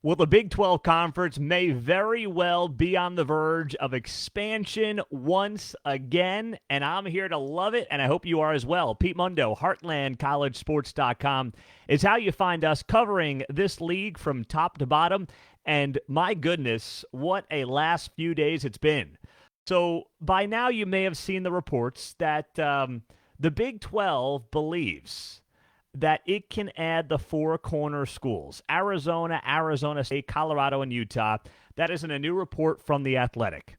Well, the Big 12 Conference may very well be on the verge of expansion once again, and I'm here to love it, and I hope you are as well. Pete Mundo, HeartlandCollegeSports.com is how you find us covering this league from top to bottom, and my goodness, what a last few days it's been. So by now you may have seen the reports that the Big 12 believes that it can add the four corner schools: Arizona, Arizona State, Colorado, and Utah. That is in a new report from The Athletic.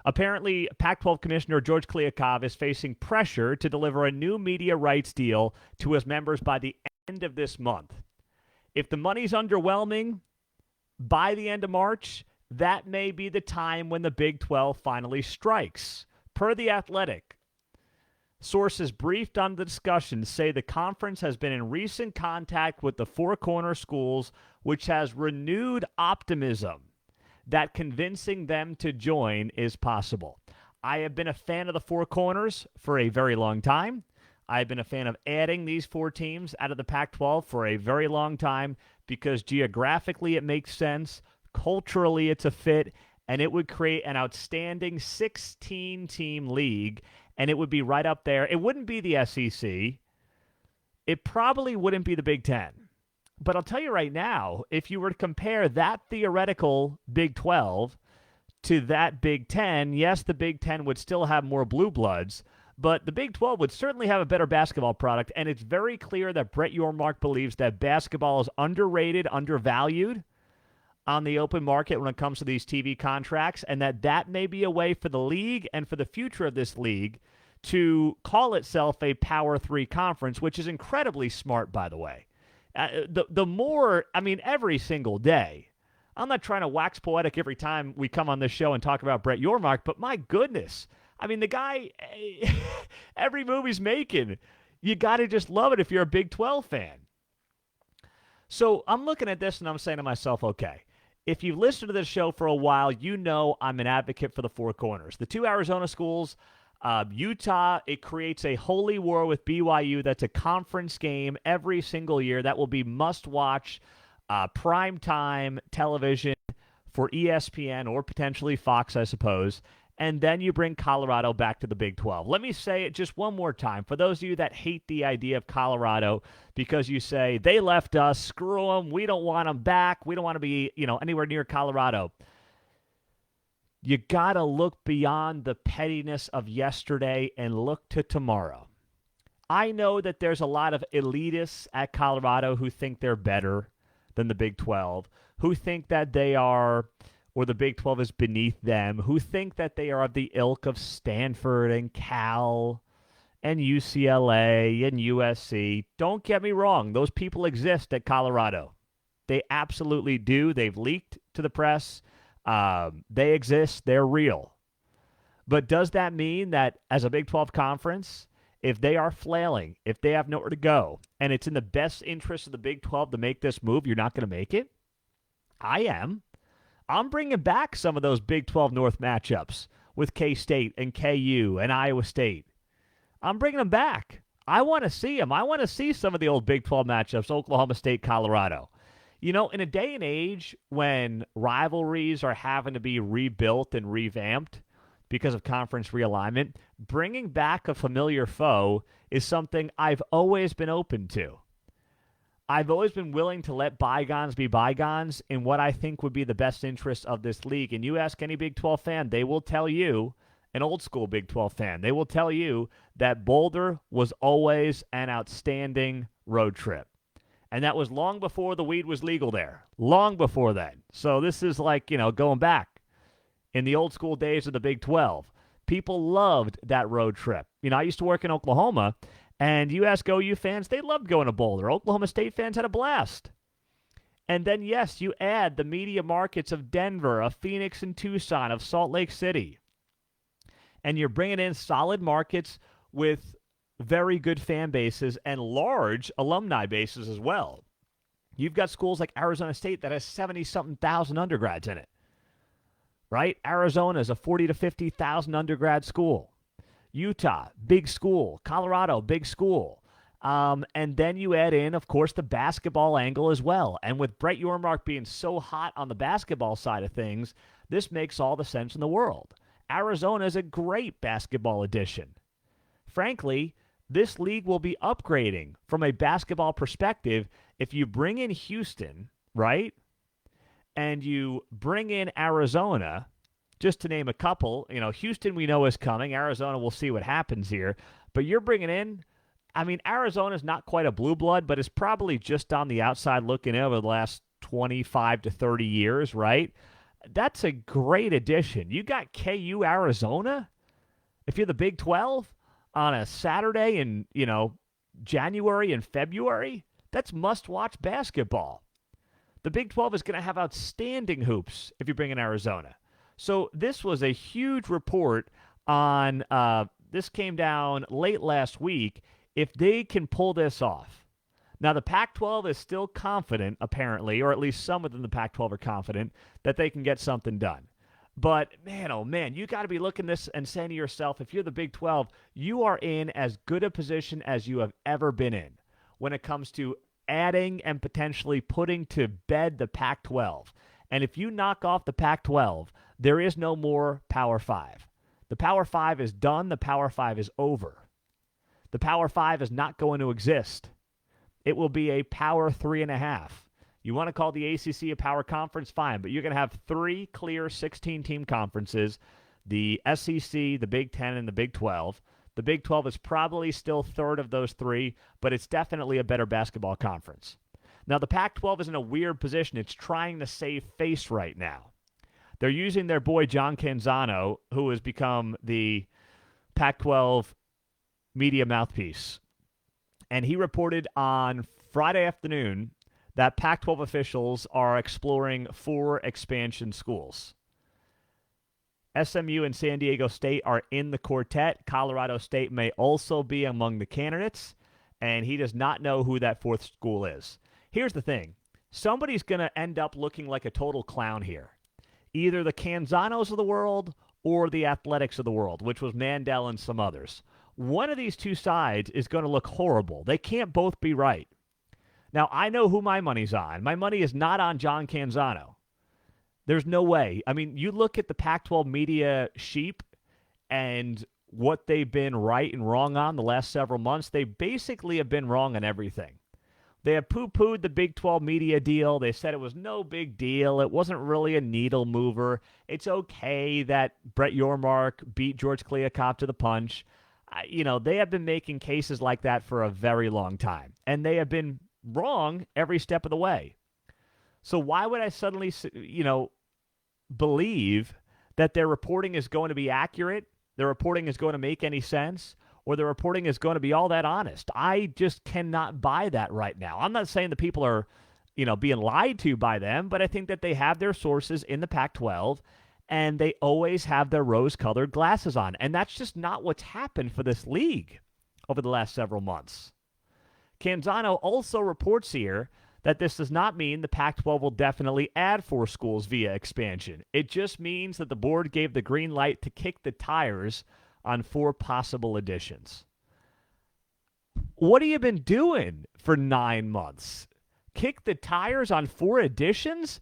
Apparently, Pac-12 Commissioner George Kliavkoff is facing pressure to deliver a new media rights deal to his members by the end of this month. If the money's underwhelming by the end of March, that may be the time when the Big 12 finally strikes. Per The Athletic, sources briefed on the discussion say the conference has been in recent contact with the Four Corner schools, which has renewed optimism that convincing them to join is possible. I have been a fan of the Four Corners for a very long time. I've been a fan of adding these four teams out of the Pac-12 for a very long time because geographically it makes sense, culturally it's a fit, and it would create an outstanding 16-team league, and it would be right up there. It wouldn't be the SEC. It probably wouldn't be the Big Ten. But I'll tell you right now, if you were to compare that theoretical Big 12 to that Big Ten, yes, the Big Ten would still have more blue bloods, but the Big 12 would certainly have a better basketball product, and it's very clear that Brett Yormark believes that basketball is underrated, undervalued on the open market when it comes to these TV contracts, and that may be a way for the league and for the future of this league to call itself a Power 3 conference, which is incredibly smart, by the way. The more, I mean, every single day, I'm not trying to wax poetic every time we come on this show and talk about Brett Yormark, but my goodness, I mean, the guy, every move he's making, you got to just love it if you're a Big 12 fan. So I'm looking at this and I'm saying to myself, okay, if you've listened to this show for a while, you know I'm an advocate for the Four Corners. The two Arizona schools, Utah, it creates a holy war with BYU. That's a conference game every single year. That will be must-watch primetime television for ESPN or potentially Fox, I suppose. And then you bring Colorado back to the Big 12. Let me say it just one more time. For those of you that hate the idea of Colorado because you say, they left us, screw them, we don't want them back, we don't want to be, anywhere near Colorado. You got to look beyond the pettiness of yesterday and look to tomorrow. I know that there's a lot of elitists at Colorado who think they're better than the Big 12, who think that they are, or the Big 12 is beneath them, who think that they are of the ilk of Stanford and Cal and UCLA and USC. Don't get me wrong. Those people exist at Colorado. They absolutely do. They've leaked to the press. They exist. They're real. But does that mean that as a Big 12 conference, if they are flailing, if they have nowhere to go, and it's in the best interest of the Big 12 to make this move, you're not going to make it? I am. I'm bringing back some of those Big 12 North matchups with K-State and KU and Iowa State. I'm bringing them back. I want to see them. I want to see some of the old Big 12 matchups, Oklahoma State, Colorado. In a day and age when rivalries are having to be rebuilt and revamped because of conference realignment, bringing back a familiar foe is something I've always been open to. I've always been willing to let bygones be bygones in what I think would be the best interest of this league. And you ask any Big 12 fan, they will tell you, an old school Big 12 fan, they will tell you that Boulder was always an outstanding road trip. And that was long before the weed was legal there. Long before then. So this is like, going back in the old school days of the Big 12. People loved that road trip. I used to work in Oklahoma, and you ask OU fans, they loved going to Boulder. Oklahoma State fans had a blast. And then, yes, you add the media markets of Denver, of Phoenix and Tucson, of Salt Lake City. And you're bringing in solid markets with very good fan bases and large alumni bases as well. You've got schools like Arizona State that has 70-something thousand undergrads in it, right? Arizona is a 40 to 50,000 undergrad school. Utah, big school. Colorado, big school. And then you add in, of course, the basketball angle as well. And with Brett Yormark being so hot on the basketball side of things, this makes all the sense in the world. Arizona is a great basketball addition. Frankly, this league will be upgrading from a basketball perspective if you bring in Houston, right? And you bring in Arizona, just to name a couple. Houston we know is coming. Arizona, we'll see what happens here. But you're bringing in, Arizona's not quite a blue blood, but it's probably just on the outside looking in over the last 25 to 30 years, right? That's a great addition. You got KU Arizona, if you're the Big 12, on a Saturday in, January and February. That's must-watch basketball. The Big 12 is going to have outstanding hoops if you bring in Arizona. So this was a huge report on, this came down late last week, if they can pull this off. Now, the Pac-12 is still confident, apparently, or at least some within the Pac-12 are confident, that they can get something done. But, man, oh, man, you got to be looking at this and saying to yourself, if you're the Big 12, you are in as good a position as you have ever been in when it comes to adding and potentially putting to bed the Pac-12. And if you knock off the Pac-12, there is no more Power 5. The Power 5 is done. The Power 5 is over. The Power 5 is not going to exist. It will be a Power 3.5. You want to call the ACC a power conference? Fine, but you're going to have 3 clear 16-team conferences, the SEC, the Big 10, and the Big 12. The Big 12 is probably still third of those 3, but it's definitely a better basketball conference. Now, the Pac-12 is in a weird position. It's trying to save face right now. They're using their boy John Canzano, who has become the Pac-12 media mouthpiece. And he reported on Friday afternoon that Pac-12 officials are exploring 4 expansion schools. SMU and San Diego State are in the quartet. Colorado State may also be among the candidates, and he does not know who that 4th school is. Here's the thing. Somebody's going to end up looking like a total clown here. Either the Canzanos of the world or the Athletics of the world, which was Mandel and some others. One of these two sides is going to look horrible. They can't both be right. Now, I know who my money's on. My money is not on John Canzano. There's no way. You look at the Pac-12 media sheep and what they've been right and wrong on the last several months. They basically have been wrong on everything. They have poo-pooed the Big 12 media deal. They said it was no big deal. It wasn't really a needle mover. It's okay that Brett Yormark beat George Kliavkoff to the punch. They have been making cases like that for a very long time, and they have been wrong every step of the way. So why would I suddenly, believe that their reporting is going to be accurate, their reporting is going to make any sense, or their reporting is going to be all that honest? I just cannot buy that right now. I'm not saying the people are, being lied to by them, but I think that they have their sources in the Pac-12, and they always have their rose-colored glasses on. And that's just not what's happened for this league over the last several months. Canzano also reports here that this does not mean the Pac-12 will definitely add 4 schools via expansion. It just means that the board gave the green light to kick the tires on 4 possible additions. What have you been doing for 9 months? Kick the tires on 4 additions?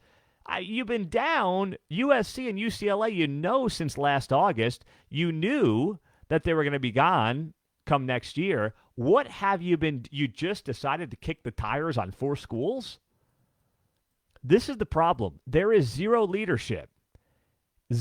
You've been down USC and UCLA, since last August. You knew that they were going to be gone come next year. What have you been? You just decided to kick the tires on 4 schools? This is the problem. There is zero leadership in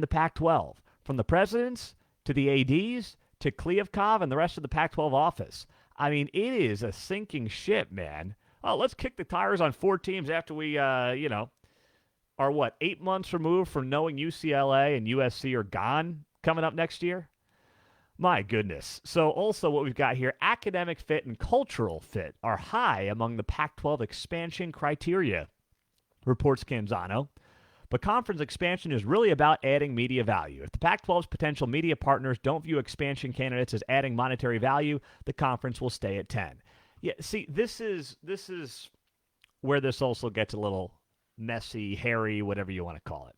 the Pac-12, from the presidents to the ADs to Kliavkoff and the rest of the Pac-12 office. It is a sinking ship, man. Oh, let's kick the tires on 4 teams after we, are 8 months removed from knowing UCLA and USC are gone coming up next year? My goodness. So also what we've got here, academic fit and cultural fit are high among the Pac-12 expansion criteria, reports Canzano. But conference expansion is really about adding media value. If the Pac-12's potential media partners don't view expansion candidates as adding monetary value, the conference will stay at 10. Yeah, see, this is where this also gets a little messy, hairy, whatever you want to call it.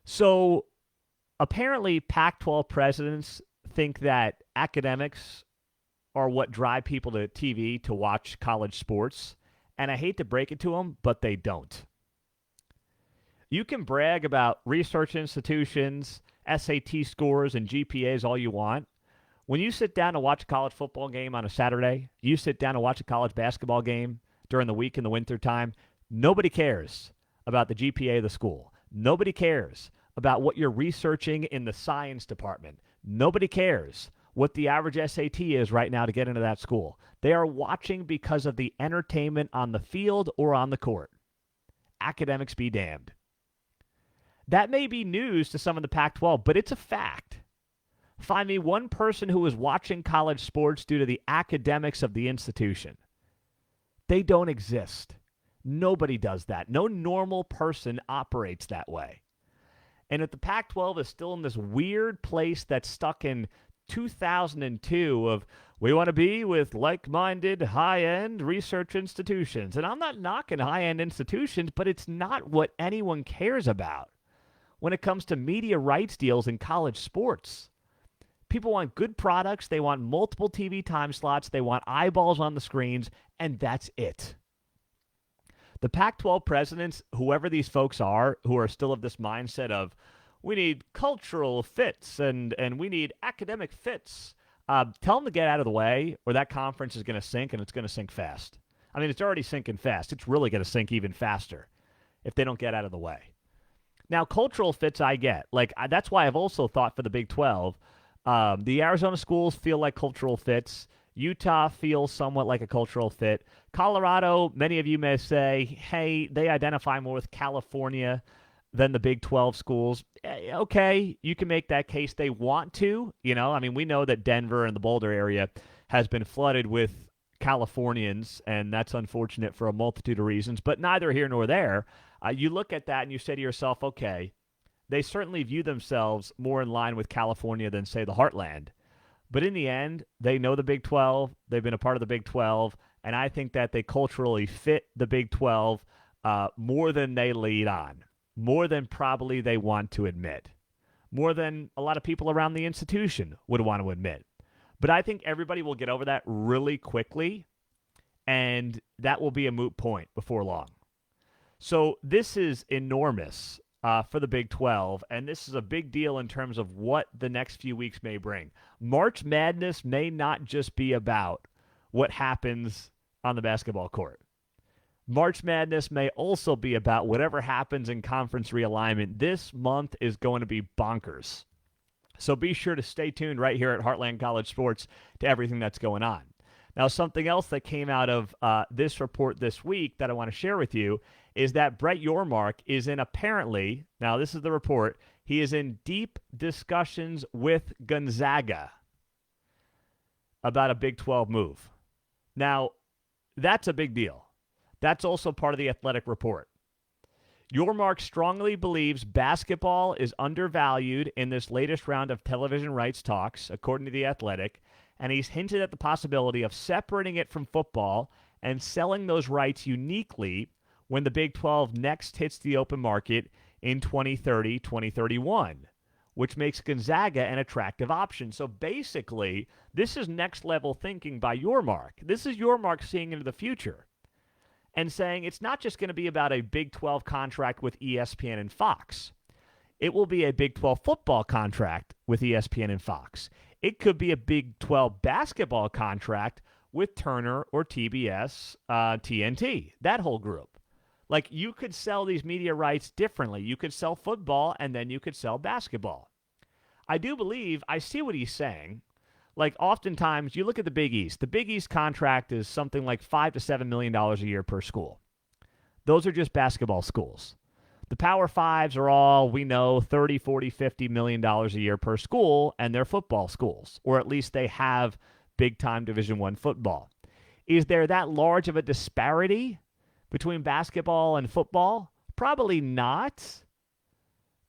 So apparently Pac-12 presidents think that academics are what drive people to TV to watch college sports. And I hate to break it to them, but they don't. You can brag about research institutions, SAT scores, and GPAs all you want. When you sit down to watch a college football game on a Saturday, you sit down to watch a college basketball game during the week in the wintertime, nobody cares about the GPA of the school. Nobody cares about what you're researching in the science department. Nobody cares what the average SAT is right now to get into that school. They are watching because of the entertainment on the field or on the court. Academics be damned. That may be news to some of the Pac-12, but it's a fact. Find me one person who is watching college sports due to the academics of the institution. They don't exist. Nobody does that. No normal person operates that way. And if the Pac-12 is still in this weird place that's stuck in 2002 of we want to be with like-minded, high-end research institutions. And I'm not knocking high-end institutions, but it's not what anyone cares about when it comes to media rights deals in college sports. People want good products. They want multiple TV time slots. They want eyeballs on the screens, and that's it. The Pac-12 presidents, whoever these folks are, who are still of this mindset of we need cultural fits and we need academic fits, tell them to get out of the way or that conference is going to sink, and it's going to sink fast. I mean, it's already sinking fast. It's really going to sink even faster if they don't get out of the way. Now, cultural fits I get. That's why I've also thought for the Big 12, the Arizona schools feel like cultural fits. Utah feels somewhat like a cultural fit. Colorado, many of you may say, hey, they identify more with California than the Big 12 schools. Okay, you can make that case. They want to. We know that Denver and the Boulder area has been flooded with Californians, and that's unfortunate for a multitude of reasons, but neither here nor there. You look at that and you say to yourself, okay, they certainly view themselves more in line with California than, say, the Heartland. But in the end, they know the Big 12. They've been a part of the Big 12. And I think that they culturally fit the Big 12 more than they lead on, more than probably they want to admit, more than a lot of people around the institution would want to admit. But I think everybody will get over that really quickly, and that will be a moot point before long. So this is enormous for the Big 12, and this is a big deal in terms of what the next few weeks may bring. March Madness may not just be about what happens on the basketball court. March Madness may also be about whatever happens in conference realignment. This month is going to be bonkers. So be sure to stay tuned right here at Heartland College Sports to everything that's going on. Now, something else that came out of this report this week that I want to share with you is that Brett Yormark is in apparently, now this is the report, he is in deep discussions with Gonzaga about a Big 12 move. Now, that's a big deal. That's also part of the Athletic report. Yormark strongly believes basketball is undervalued in this latest round of television rights talks, according to The Athletic, and he's hinted at the possibility of separating it from football and selling those rights uniquely when the Big 12 next hits the open market in 2030, 2031, which makes Gonzaga an attractive option. So basically, this is next-level thinking by Yormark. This is Yormark seeing into the future and saying it's not just going to be about a Big 12 contract with ESPN and Fox. It will be a Big 12 football contract with ESPN and Fox. It could be a Big 12 basketball contract with Turner or TBS, TNT, that whole group. Like, you could sell these media rights differently. You could sell football, and then you could sell basketball. I do believe, I see what he's saying. Like, oftentimes, you look at the Big East. The Big East contract is something like $5 to $7 million a year per school. Those are just basketball schools. The Power Fives are all, we know, $30, $40, $50 million a year per school, and they're football schools, or at least they have big-time Division I football. Is there that large of a disparity between basketball and football? Probably not.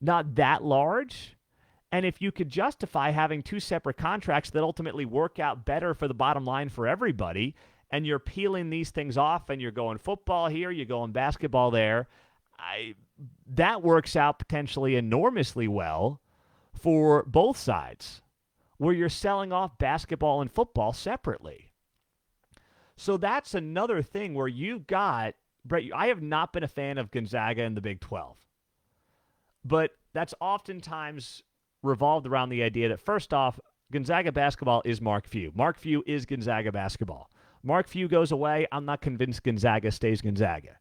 Not that large. And if you could justify having two separate contracts that ultimately work out better for the bottom line for everybody, and you're peeling these things off and you're going football here, you're going basketball there, that works out potentially enormously well for both sides. where you're selling off basketball and football separately. So that's another thing where you've got, Brett, I have not been a fan of Gonzaga in the Big 12. But that's oftentimes revolved around the idea that, first off, Gonzaga basketball is Mark Few. Mark Few is Gonzaga basketball. Mark Few goes away, I'm not convinced Gonzaga stays Gonzaga.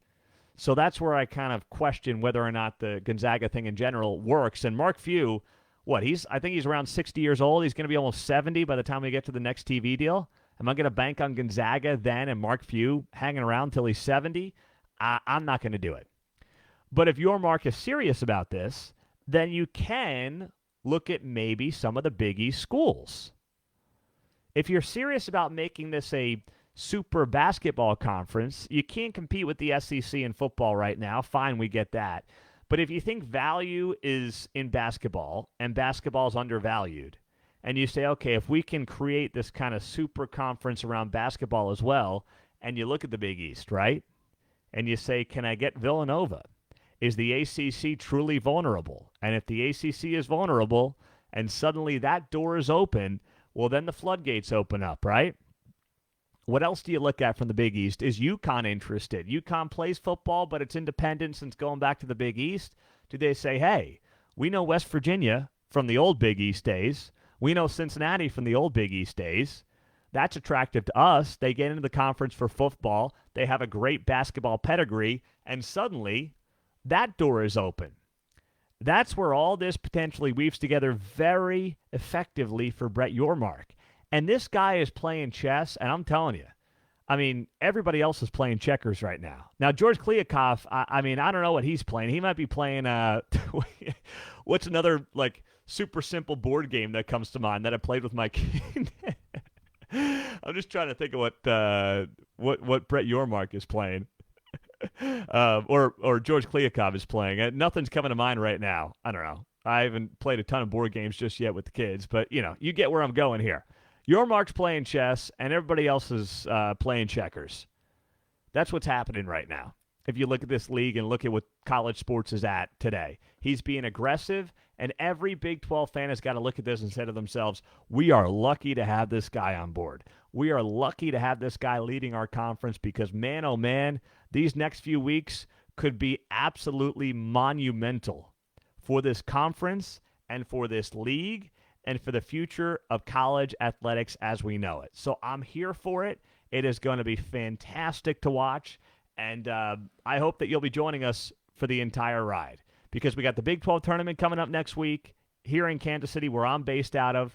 So that's where I kind of question whether or not the Gonzaga thing in general works. And Mark Few, I think he's around 60 years old. He's going to be almost 70 by the time we get to the next TV deal. Am I going to bank on Gonzaga then and Mark Few hanging around till he's 70? I'm not going to do it. But if Yormark is serious about this, then you can look at maybe some of the Big East schools. If you're serious about making this a super basketball conference, you can't compete with the SEC in football right now. Fine, we get that. But if you think value is in basketball and basketball is undervalued, and you say, okay, if we can create this kind of super conference around basketball as well, and you look at the Big East, right? And you say, can I get Villanova? Is the ACC truly vulnerable? And if the ACC is vulnerable and suddenly that door is open, well, then the floodgates open up, right? What else do you look at from the Big East? Is UConn interested? UConn plays football, but it's independent since going back to the Big East. Do they say, hey, we know West Virginia from the old Big East days. We know Cincinnati from the old Big East days. That's attractive to us. They get into the conference for football. They have a great basketball pedigree, and suddenly that door is open. That's where all this potentially weaves together very effectively for Brett Yormark. And this guy is playing chess, and I'm telling you, I mean, everybody else is playing checkers right now. Now, George Kliavkoff, I mean, I don't know what he's playing. He might be playing, what's another, like, super simple board game that comes to mind that I played with my kid? I'm just trying to think of what Brett Yormark is playing. Or George Kliavkoff is playing. Nothing's coming to mind right now. I don't know. I haven't played a ton of board games just yet with the kids, but, you know, you get where I'm going here. Yormark's playing chess, and everybody else is playing checkers. That's what's happening right now. If you look at this league and look at what college sports is at today, he's being aggressive, and every Big 12 fan has got to look at this and say to themselves, we are lucky to have this guy on board. We are lucky to have this guy leading our conference because, man, oh, man, these next few weeks could be absolutely monumental for this conference and for this league and for the future of college athletics as we know it. So I'm here for it. It is going to be fantastic to watch, and I hope that you'll be joining us for the entire ride because we got the Big 12 tournament coming up next week here in Kansas City where I'm based out of,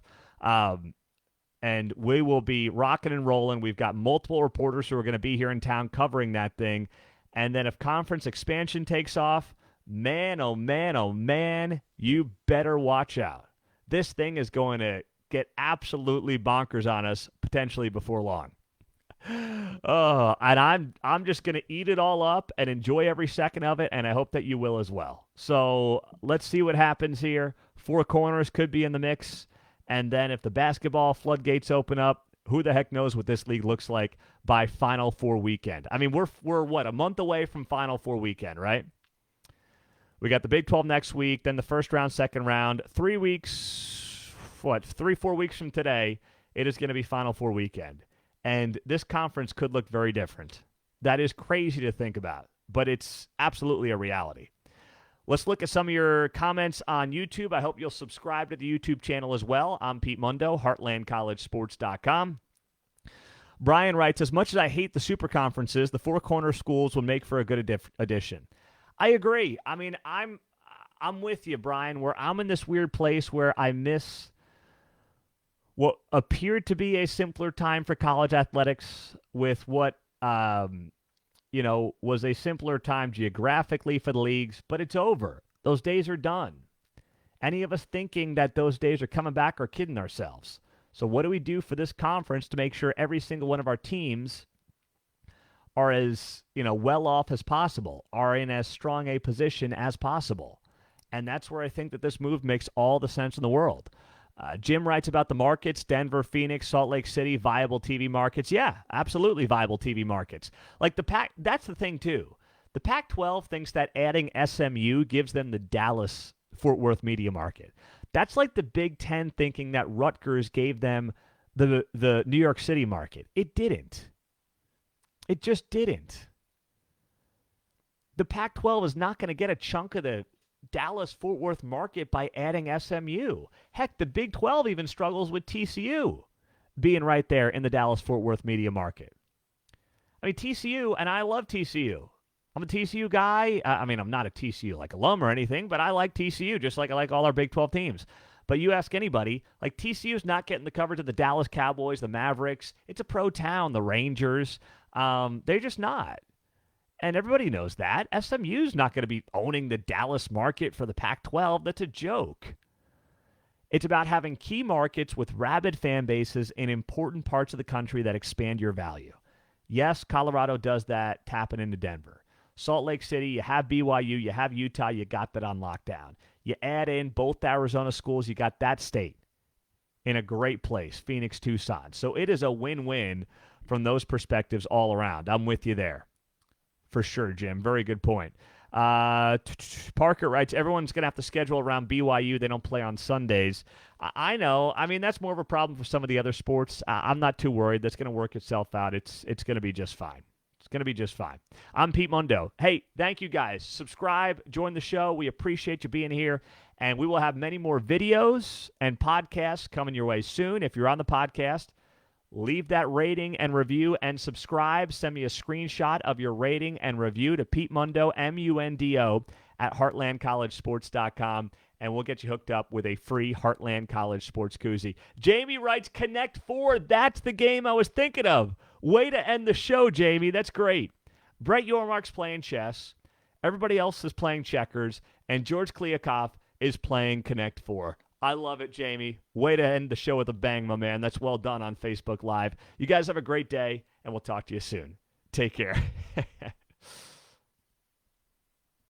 and we will be rocking and rolling. We've got multiple reporters who are going to be here in town covering that thing, and then if conference expansion takes off, man, oh, man, oh, man, you better watch out. This thing is going to get absolutely bonkers on us potentially before long. Oh, and I'm just going to eat it all up and enjoy every second of it, and I hope that you will as well. So let's see what happens here. Four corners could be in the mix, and then if the basketball floodgates open up, who the heck knows what this league looks like by Final Four weekend. I mean, we're what, a month away from Final Four weekend, right? We got the Big 12 next week, then the first round, second round. 3 weeks, 3-4 weeks from today, it is going to be Final Four weekend. And this conference could look very different. That is crazy to think about, but it's absolutely a reality. Let's look at some of your comments on YouTube. I hope you'll subscribe to the YouTube channel as well. I'm Pete Mundo, HeartlandCollegeSports.com. Brian writes, as much as I hate the super conferences, the four corner schools will make for a good addition. I agree. I mean, I'm with you, Brian, where I'm in this weird place where I miss what appeared to be a simpler time for college athletics with what, was a simpler time geographically for the leagues, but it's over. Those days are done. Any of us thinking that those days are coming back are kidding ourselves. So what do we do for this conference to make sure every single one of our teams are as, well off as possible, are in as strong a position as possible? And that's where I think that this move makes all the sense in the world. Jim writes about the markets, Denver, Phoenix, Salt Lake City, viable TV markets. Yeah, absolutely viable TV markets. Like the Pac, that's the thing too. The Pac-12 thinks that adding SMU gives them the Dallas-Fort Worth media market. That's like the Big Ten thinking that Rutgers gave them the New York City market. It didn't. It just didn't. The Pac-12 is not going to get a chunk of the Dallas-Fort Worth market by adding SMU. Heck, the Big 12 even struggles with TCU being right there in the Dallas-Fort Worth media market. I mean, TCU, and I love TCU. I'm a TCU guy. I mean, I'm not a TCU like alum or anything, but I like TCU just like I like all our Big 12 teams. But you ask anybody, like TCU's not getting the coverage of the Dallas Cowboys, the Mavericks. It's a pro town, the Rangers. They're just not. And everybody knows that. SMU's not going to be owning the Dallas market for the Pac-12. That's a joke. It's about having key markets with rabid fan bases in important parts of the country that expand your value. Yes, Colorado does that, tapping into Denver. Salt Lake City, you have BYU, you have Utah, you got that on lockdown. You add in both Arizona schools, you got that state in a great place, Phoenix, Tucson. So it is a win-win from those perspectives all around. I'm with you there. For sure, Jim. Very good point. Parker writes, everyone's going to have to schedule around BYU. They don't play on Sundays. I know. I mean, that's more of a problem for some of the other sports. I'm not too worried. That's going to work itself out. It's going to be just fine. It's going to be just fine. I'm Pete Mundo. Hey, thank you guys. Subscribe, join the show. We appreciate you being here. And we will have many more videos and podcasts coming your way soon. If you're on the podcast, leave that rating and review and subscribe. Send me a screenshot of your rating and review to Pete Mundo, Mundo, at heartlandcollegesports.com, and we'll get you hooked up with a free Heartland College Sports koozie. Jamie writes, Connect 4. That's the game I was thinking of. Way to end the show, Jamie. That's great. Brett Yormark's playing chess. Everybody else is playing checkers, and George Kliakoff is playing Connect 4. I love it, Jamie. Way to end the show with a bang, my man. That's well done on Facebook Live. You guys have a great day, and we'll talk to you soon. Take care.